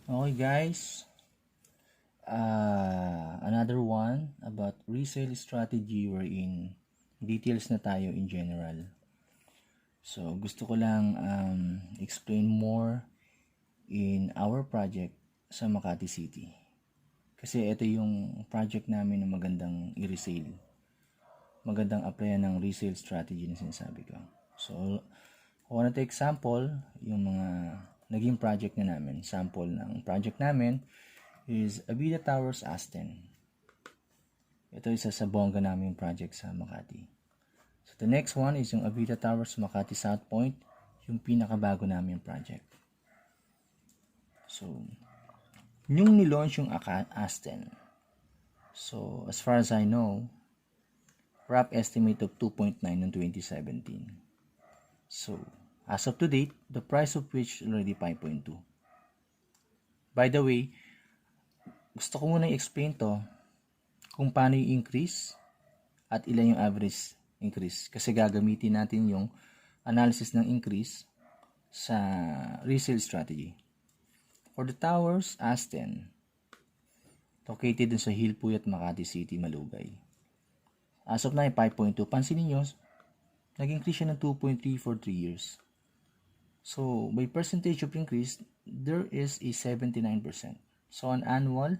Okay guys, another one about resale strategy wherein details na tayo in general. So gusto ko lang explain more in our project sa Makati City. Kasi ito yung project namin na magandang i-resale. Magandang applyan ng resale strategy na sinasabi ko. So, I want to take sample yung mga naging project na namin. Sample ng project namin is Avida Towers Aston. Ito isa sa bongga namin project sa Makati. So the next one is yung Avida Towers Makati Southpoint, yung pinakabago namin project. So, yung nilaunch yung Aston. So, as far as I know, rough estimate of 2.9 noong 2017. So, as of to date, the price of which is already 5.2. By the way, gusto ko muna i-explain to kung paano yung increase at ilan yung average increase. Kasi gagamitin natin yung analysis ng increase sa resale strategy. For the towers, Aston, located dun sa Hillpuyat, Makati City, Malugay. As of now, 5.2. Pansinin nyo, nag-increase siya ng 2.3 for 3 years. So, by percentage of increase, there is a 79%. So, an annual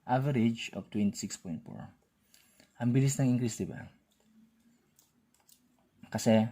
average of 26.4. Ang bilis ng increase, diba? Kasi,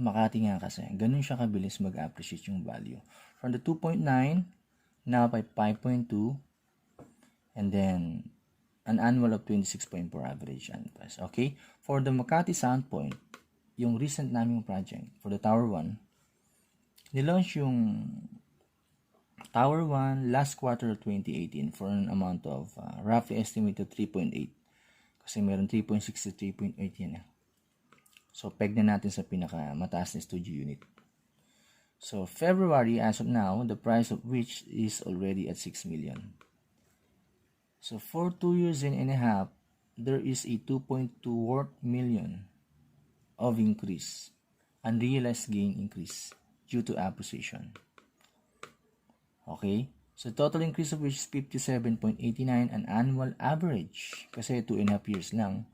Makati nga kasi, ganun siya kabilis mag-appreciate yung value. From the 2.9, now by 5.2, and then, an annual of 26.4 average. Okay? For the Makati Southpoint, yung recent naming project, for the Tower 1, nilaunch yung Tower 1 last quarter of 2018 for an amount of roughly estimated 3.8. Kasi meron 3.6 to 3.8 yan. So, peg na natin sa pinakamataas na studio unit. So, February, as of now, the price of which is already at 6 million. So, for 2 years and a half, there is a 2.2 million of increase, unrealized gain increase due to appreciation. Okay? So, total increase of which is 57.89, an annual average, kasi 2.5 years lang.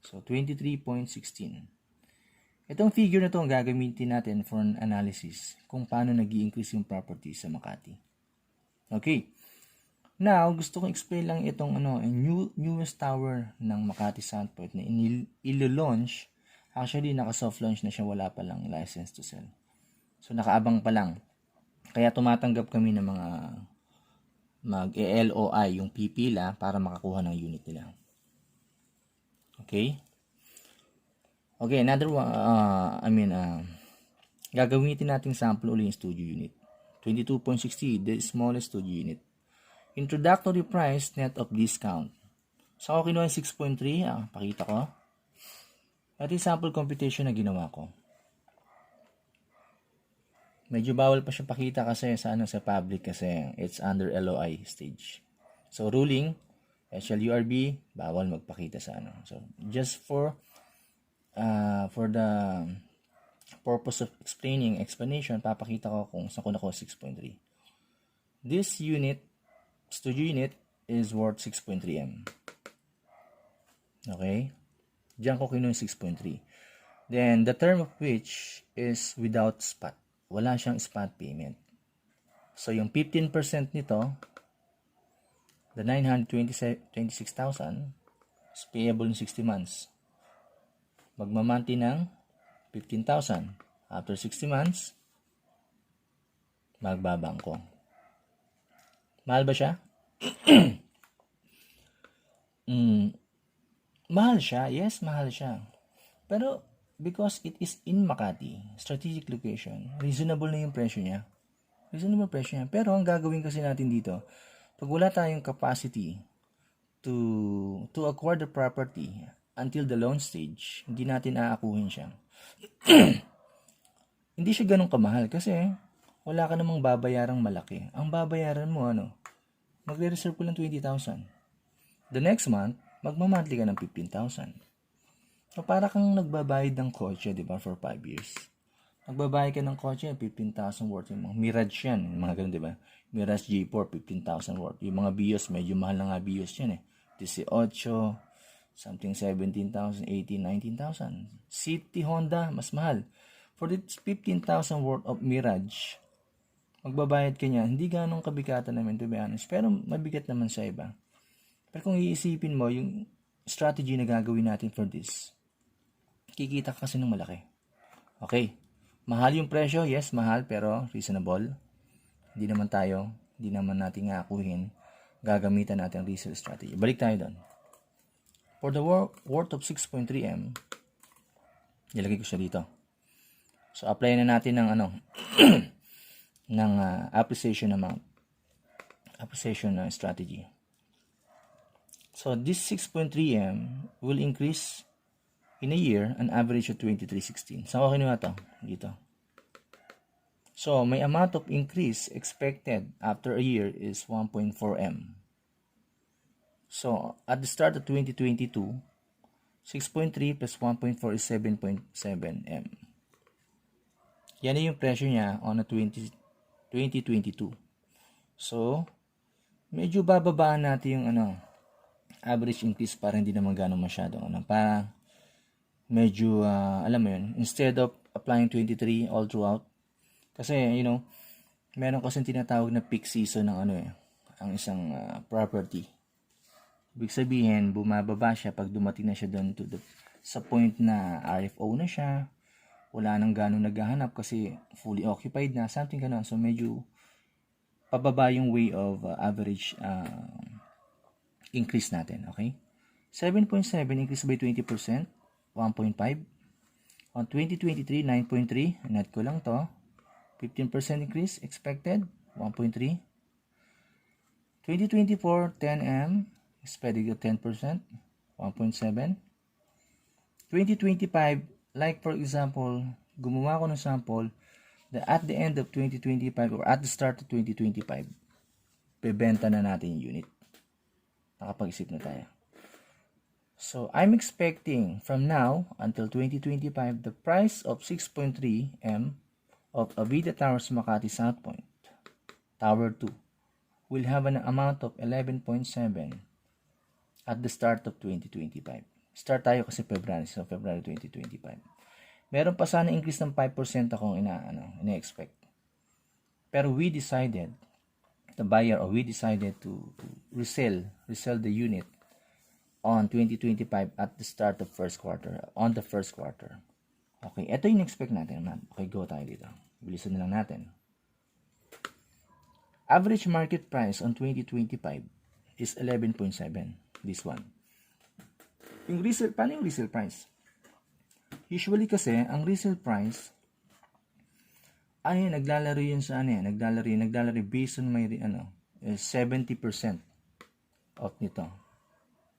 So, 23.16. Itong figure na to ang gagamitin natin for an analysis kung paano nag-i-increase yung property sa Makati. Okay. Now, gusto kong explain lang itong newest tower ng Makati Southpoint na ilo-launch. Actually, naka-soft launch na siya, wala pa lang license to sell. So, nakaabang pa lang. Kaya tumatanggap kami ng mga mag-LOI, yung pipila, para makakuha ng unit nila. Okay? Okay, another one, gagamitin natin sample uli yung studio unit. 22.60, the smallest studio unit. Introductory price net of discount. So, ako kinuha yung 6.3. Pakita ko. Ito yung sample computation na ginawa ko. Medyo bawal pa siya pakita kasi sa public kasi it's under LOI stage. So, ruling, SLURB, bawal magpakita sa So, just for the purpose of explanation, papakita ko kung saan ko nakuha 6.3. This unit, studio unit, is worth 6.3 M. Okay? Diyan ko kinuha 6.3. Then, the term of which is without spot. Wala siyang spot payment. So, yung 15% nito, the 926,000 is payable in 60 months. Magmamanti ng 15,000. After 60 months, magbabangko. Mahal ba siya? Mahal siya. Yes, mahal siya. Pero, because it is in Makati, strategic location, reasonable na yung presyo niya. Pero, ang gagawin kasi natin dito, pag wala tayong capacity to acquire the property until the launch stage, hindi natin aakuhin siya. Hindi siya ganun kamahal kasi wala ka namang babayarang malaki. Ang babayaran mo, magre-reserve ko lang 20,000. The next month, magmamonthly ka ng 15,000. So, para kang nagbabayad ng kotse, di ba, for 5 years. Magbabayad ka ng kotse, 15,000 worth. Yung mga Mirage yan, yung mga ganun, di ba? Mirage G4, 15,000 worth. Yung mga Bios, medyo mahal na nga Bios yan eh. 18, something 17,000, 18, 19,000. City Honda, mas mahal. For the 15,000 worth of Mirage, magbabayad ka niya, hindi ganong kabigatan naman, to be honest. Pero mabigat naman sa iba. Pero kung iisipin mo, yung strategy na gagawin natin for this, kikita ka kasi ng malaki. Okay. Mahal yung presyo, yes, mahal, pero reasonable. Hindi naman natin akuhin, gagamitan natin ang resale strategy. Balik tayo doon. For the worth of 6.3M, nilagay ko siya dito. So, apply na natin ng ng appreciation amount. Appreciation strategy. So, this 6.3M will increase in a year an average of 2316. Saan ko kinuha ito? Dito. So, may amount of increase expected after a year is 1.4M. So, at the start of 2022, 6.3 plus 1.4 is 7.7M. Yan yung presyo niya on a 2022. So, medyo bababaan natin yung average increase para hindi naman gano'ng masyadong para medyo, alam mo yun, instead of applying 23 all throughout, kasi, meron kasing tinatawag na peak season ng ang isang property. Ibig sabihin, bumababa siya pag dumating na siya doon sa point na RFO na siya, wala nang gano'ng naghahanap kasi fully occupied na, something gano'n. So, medyo pababa yung way of average increase natin, okay? 7.7 increase by 20%, 1.5. On 2023, 9.3, net ko lang to. 15% increase expected, 1.3. 2024, 10M, expected 10%, 1.7. 2025, like for example, gumawa ko ng sample that at the end of 2025 or at the start of 2025, bebenta na natin yung unit. Nakapag-isip na tayo. So, I'm expecting from now until 2025, the price of 6.3M of Avida Towers Makati Southpoint, Tower 2, will have an amount of 11.7 at the start of 2025. Start tayo kasi February, so February 2025. Meron pa sana increase ng 5% akong ina-expect. Pero we decided to resell the unit on 2025 at the start of on the first quarter. Okay, ito yung expect natin. Okay, go tayo dito. Bilisan na lang natin. Average market price on 2025 is 11.7. This one. Paano yung resale price? Usually kasi, ang resale price ay naglalaro yun sa naglalaro based on my 70% of nito.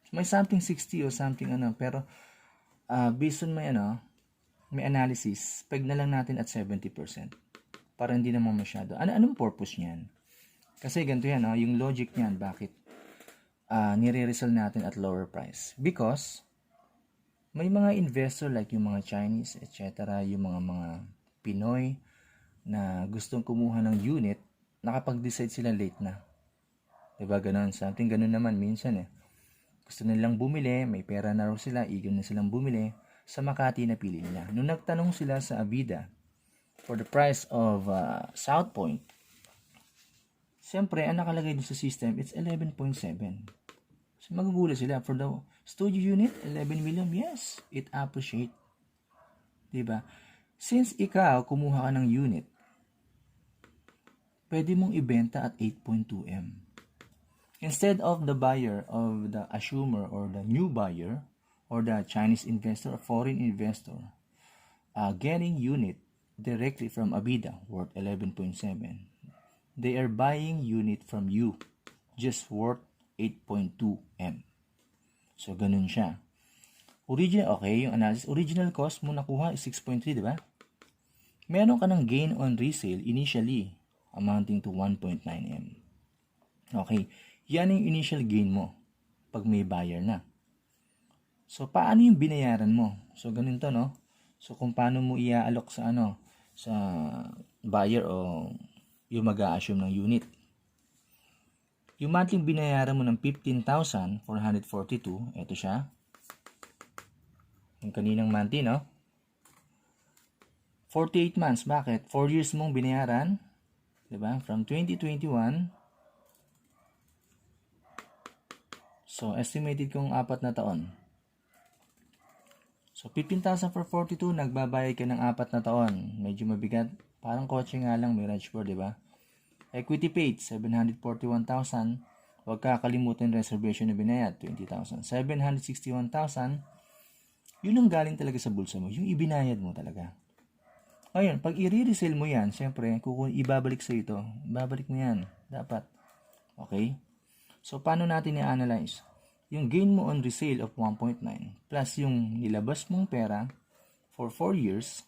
May something 60 o something pero based on may analysis, peg na lang natin at 70%. Para hindi naman masyado. Anong purpose niyan? Kasi ganito yan, yung logic niyan, bakit nire-resell natin at lower price? Because may mga investor like yung mga Chinese, etc., yung mga Pinoy na gustong kumuha ng unit, nakapag-decide sila late na. Diba ganun? Something ganun naman minsan Gusto nilang bumili, may pera na raw sila, eager na silang bumili, sa Makati na pili nila. Nung nagtanong sila sa Avida for the price of Southpoint, siyempre, ang nakalagay dun sa system, it's 11.7. So, magugulat sila. For the studio unit, 11 million, yes, it appreciate. Diba? Since ikaw, kumuha ka ng unit, pwede mong ibenta at 8.2M. Instead of the buyer, of the assumer, or the new buyer, or the Chinese investor or foreign investor getting unit directly from Avida worth 11.7, they are buying unit from you just worth 8.2M. So, ganun siya. Yung analysis, original cost mo nakuha is 6.3, di ba? Meron ka ng gain on resale initially amounting to 1.9M. Okay, yan yung initial gain mo pag may buyer na. So, paano yung binayaran mo? So, ganito, no? So, kung paano mo i-alok sa sa buyer o yung mag-a-assume ng unit. Yung monthly binayaran mo ng 15,442, ito siya. Yung kaninang monthly, no? 48 months. Bakit? 4 years mong binayaran. Diba? From 2021. So, estimated kong 4 na taon. So, 15,442, nagbabayad ka ng 4 na taon. Medyo mabigat. Parang kotse nga lang, may range board, diba? Equity paid, 741,000. Huwag kakalimutan reservation na binayad, 20,000. 761,000, yun ang galing talaga sa bulsa mo. Yung ibinayad mo talaga. Ngayon, pag i-resell mo yan, siyempre, ibabalik sa ito. Ibabalik mo yan. Dapat. Okay? So, paano natin i-analyze? Yung gain mo on resale of 1.9 plus yung nilabas mong pera for 4 years,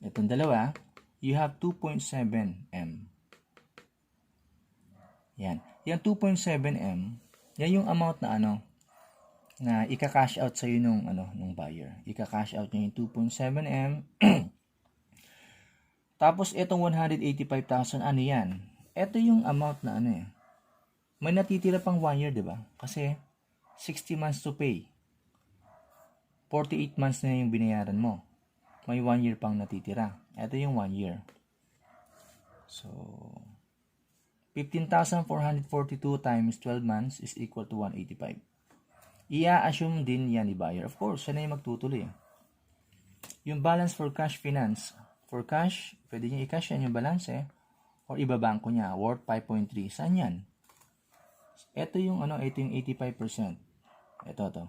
itong dalawa, you have 2.7 M. Yan. Yung 2.7 M, yan yung amount na na ika-cash out sa iyo nung buyer. Ika-cash out niya yung 2.7 M. Tapos itong 185,000 yan? Ito yung amount na may natitira pang 1 year, 'di ba? Kasi 60 months to pay. 48 months na yung binayaran mo. May 1 year pang natitira. Ito yung 1 year. So, 15,442 times 12 months is equal to 185. Ia-assume din yan ni buyer. Of course, siya na yung magtutuloy. Yung balance for cash finance. For cash, pwede niya i-cash yan yung balance or ibabangko niya. Worth 5.3. Saan yan? Ito yung ito yung 85%. Ito to.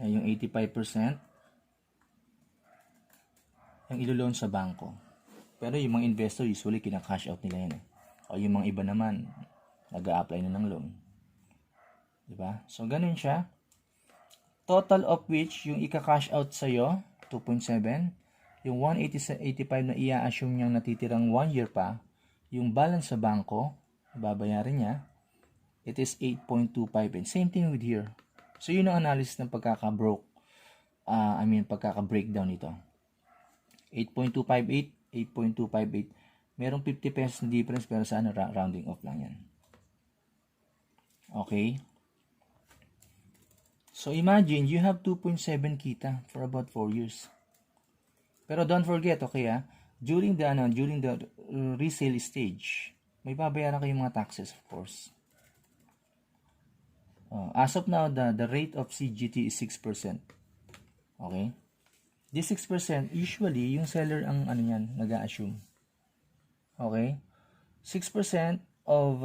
Yung 85%. Yung ilo-loan sa bangko. Pero yung mga investor, usually, kina-cash out nila yan. O yung mga iba naman, nag-a-apply na ng loan. Diba? So, ganun siya. Total of which, yung ika-cash out sa'yo, 2.7. Yung 185 na i-assume niyang natitirang 1 year pa, yung balance sa bangko, babayaran niya, it is 8.25. And same thing with here. So, yun ang analysis ng pagkaka-breakdown nito. 8.258, 8.258. Merong 50 pesos na difference pero sa rounding off lang yan. Okay? So imagine you have 2.7 kita for about 4 years. Pero don't forget, okay during the resale stage, may babayaran kayong mga taxes, of course. As of now, the rate of CGT is 6%. Okay? This 6%, usually, yung seller ang nag-a-assume. Okay? 6% of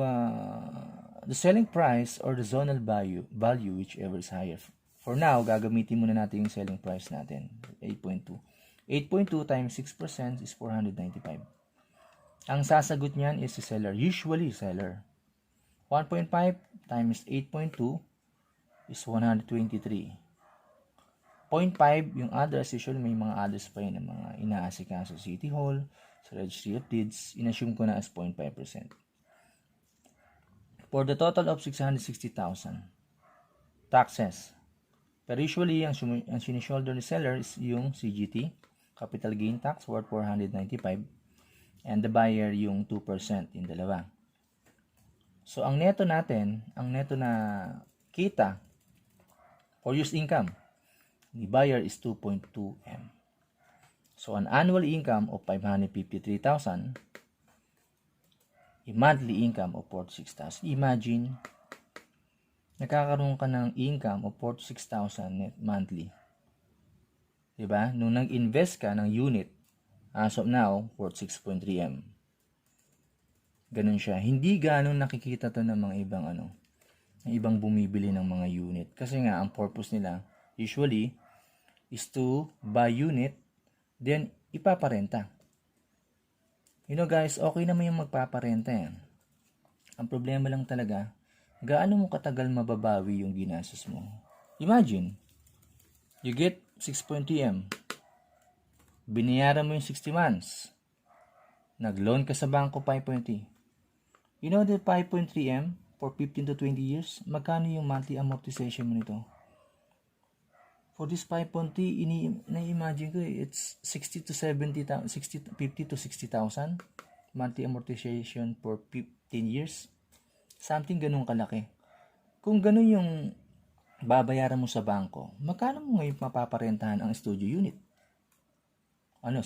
the selling price or the zonal value, whichever is higher. For now, gagamitin muna natin yung selling price natin, 8.2. 8.2 times 6% is 495. Ang sasagot niyan is the seller, usually seller. 1.5 times 8.2 is 123. 0.5, yung others, usually may mga others pa yun, mga inaasikaso sa City Hall, sa Registry of Deeds, inassume ko na as 0.5%. For the total of 660,000 taxes. Pero usually, ang sinishoulder ni seller is yung CGT, capital gain tax, worth 495, and the buyer yung 2%, yung dalawa. So, ang neto natin, ang neto na kita for use income, the buyer is 2.2 M. So, an annual income of 553,000, a monthly income of 46,000. Imagine, nakakaroon ka ng income of 46,000 net monthly. Diba? Nung nag-invest ka ng unit, as of now, worth 6.3 M. Ganun siya. Hindi ganun nakikita to ng mga ibang ng ibang bumibili ng mga unit. Kasi nga, ang purpose nila, usually, is to buy unit, then ipaparenta. You know guys, okay naman yung magpaparenta yan. Ang problema lang talaga, gaano mo katagal mababawi yung ginastos mo? Imagine, you get 6.2 M. Binayaran mo yung 60 months. Nag-loan ka sa bangko 5.3. You know the 5.3 M for 15 to 20 years? Magkano yung monthly amortization mo nito? For this 5.3, na-imagine ko it's 60 to 70,000, 50 to 60,000 monthly amortization for 15 years. Something ganun kalaki. Kung ganun yung babayaran mo sa bangko, magkano mo ngayon mapaparentahan ang studio unit? 50,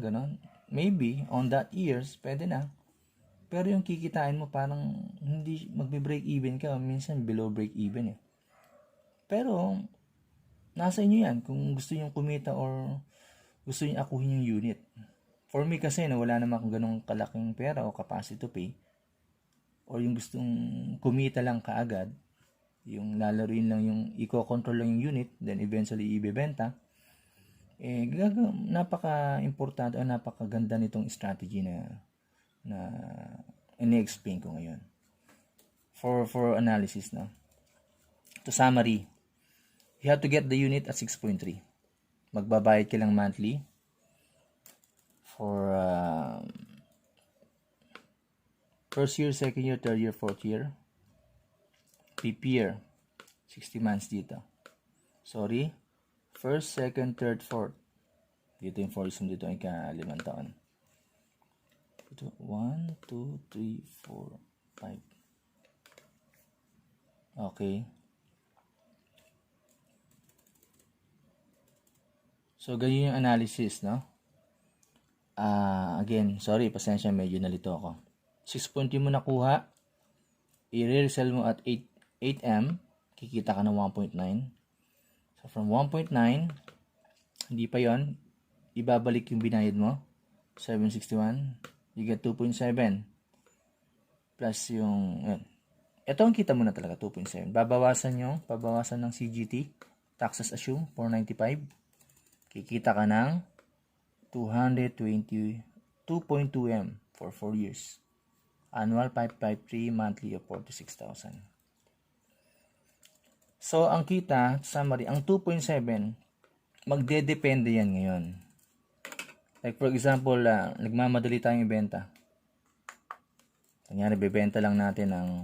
ganun? Maybe, on that years, pwede na. Pero yung kikitain mo parang hindi magbe-break even ka, minsan below break even eh. Pero nasa inyo yan kung gusto niyo kumita or gusto niyo akuhin yung unit. For me kasi na wala naman akong ganong kalaking pera o capacity to pay, or yung gustong kumita lang kaagad, yung lalaruin lang yung i-control lang yung unit, then eventually ibebenta, napaka-importante o napakaganda nitong strategy na ini-explain ko ngayon. For analysis na. To summary, you have to get the unit at 6.3. Magbabayad ka lang monthly for first year, second year, third year, fourth year. Fifth year, 60 months dito. Sorry, first, second, third, fourth. Dito yung fourth years, dito yung ika-5 taon. 1, 2, 3, 4, 5. Okay. So, ganyan yung analysis, no? Again, sorry, pasensya, medyo nalito ako. 6.2 mo nakuha, i-resell mo at 8M, kikita ka ng 1.9. So, from 1.9, hindi pa yon, ibabalik yung binayad mo, 761, you get 2.7. Plus yung, yun. Ito ang kita mo na talaga, 2.7. Babawasan ng CGT, taxes assume, 495. Kikita ka ng 222.2M for 4 years. Annual 553, monthly of 46,000. So, ang kita, summary, ang 2.7, magdedepende yan ngayon. Like for example, nagmamadali tayong ibenta. Kanyari, bebenta lang natin ng